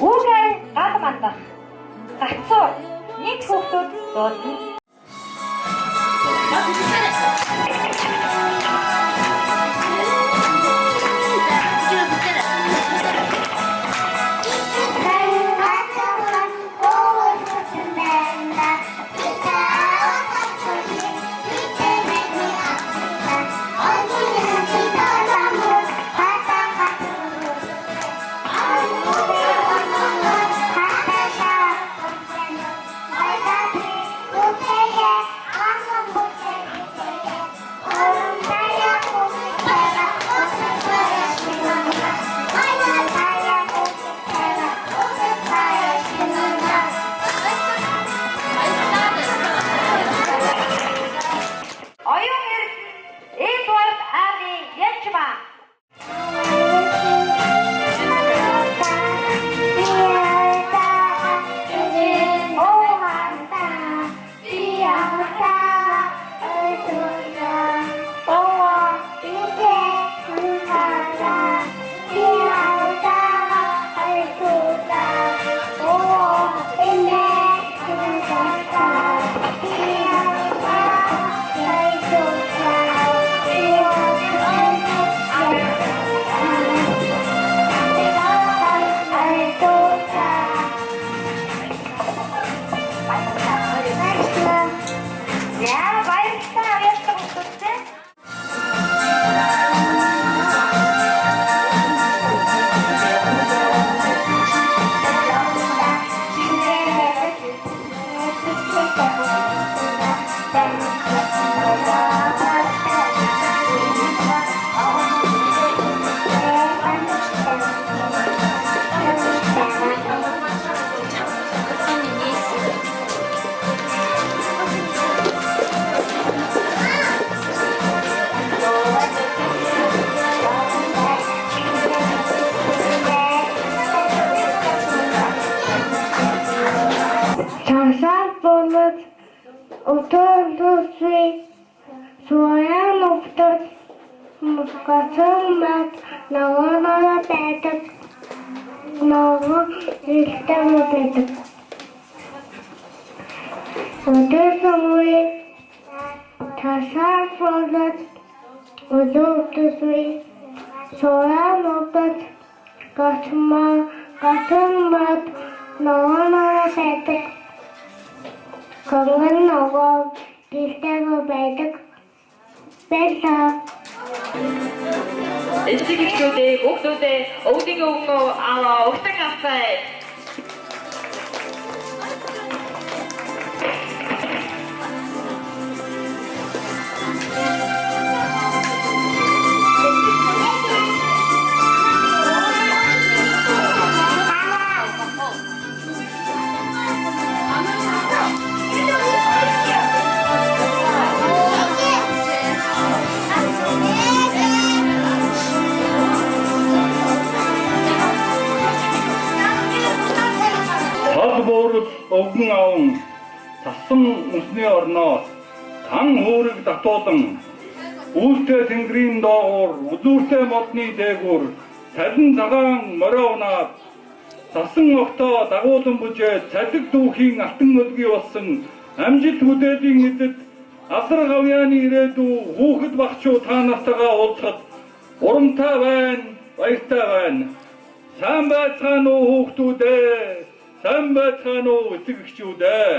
Үүгээ гал мандах. Гацуур нэг хүүхдүүд дуудана. Суян уфтад мускацмат наванаа байдаг нөгөө хэлтэй байдаг. Өдөрсөмүй тасаар фолод өдөрсөмүй суян уфтад гацмат наванаа байдаг. Конгон нөгөө хэлтэй байдаг. Эцэг эхчүүдээ хүүхдүүдээ өвдгийн өвгөө аваа өгтөн авцай. Өвгөн аван тасан усны орноо хан хөөрөг татуулан үүлтэй тэнгэрийн доогуур үлүүртэй модны дээгүүр цалин цагаан морио унаад тасан огтоо дагуулan бүжээ цалиг дүүхийн алтан өлгий болсон амжилт хүдээлийн эдэд алдар гавьяаны ирээдүй хүүхэд багчуу та нартайгаа уулзахад урамтай байна, баяртай байна. Сайн байцгаана уу хүүхдүүдээ? Сайн байцгаана уу эцэг эхчүүдээ?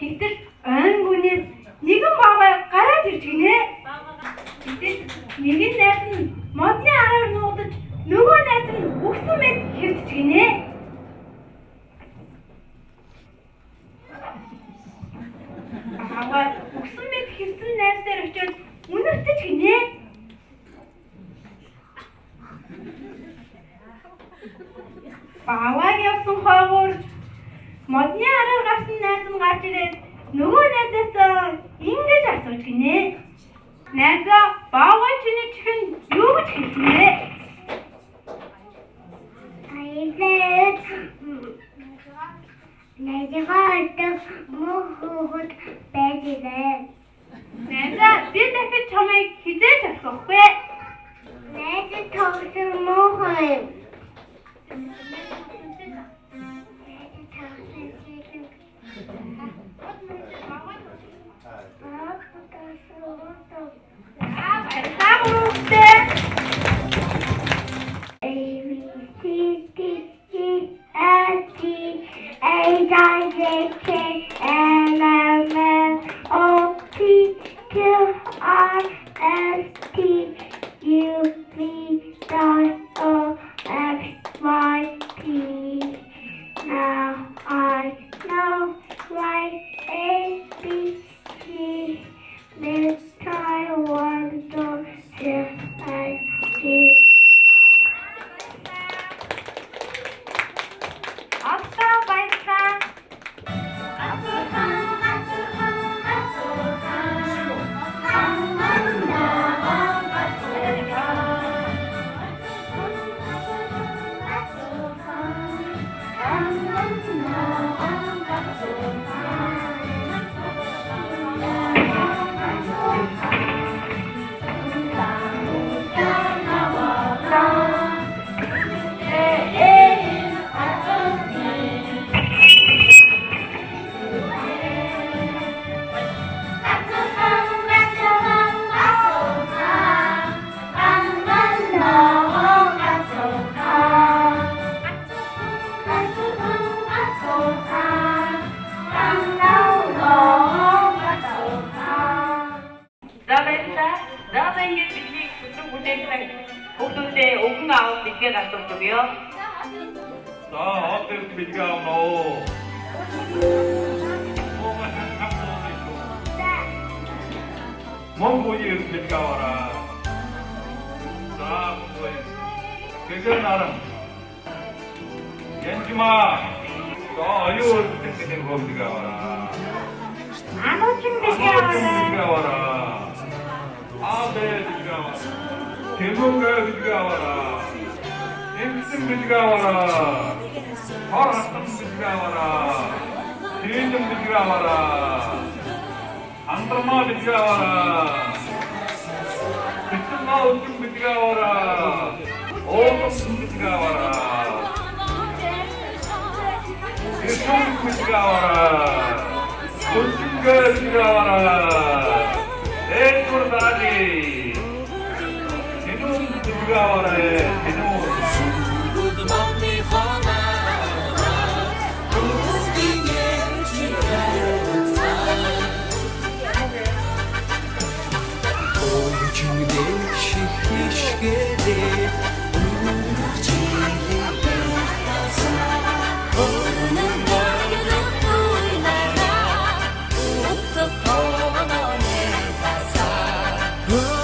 Гэтэл ойн гүнээс нэгэн баавгай гараад ирж гинэ. Гэтэл нэг нь найз нь модны араар нуудаж нөгөө найз нь үхсэн мэт хэвдэж гинэ. Баавгай үхсэн мэт хэвдсэн найз дээр очиод үнэртэж гинэ. Баавгайг явсан хойгоор модны араар гарсан найз нь гарч ирээд нөгөө найзаас ингэж асууж гинэ. Найзаа баавгай чиний чихэнд юу гэж хэлсэн бэ? Найзгаа мөхөд байдгаа. Найзаа би дахиж чамайг хизээж асуухгүй. Найз тоглосон мөхөө. Now I know why ABC this I want to I see. Авста баярлалаа. Бүгдүүдээ өгөн аав бидгээр асууж өгье. За, 어떻게 비디가 오노? 몽고지 비디가 와라. 자, 뭐야? 그게 나랑. 연주마. 자, 아유, 그때 거 비디가 와라. 아무튼 비디가 와라. 아베 비디가 와라. 대목가 비디가 와라. 엠슨 비디가 와라. 파란색 비디가 와라. 대전 비디가 와라. 안드마 비디가 와라. 비스마 우승 비디가 와라. 오금 비디가 와라. 일성 비디가 와라. 우승가 비디가 와라. 에이토르 다리. 대전 비디가 와라. 대전. Oh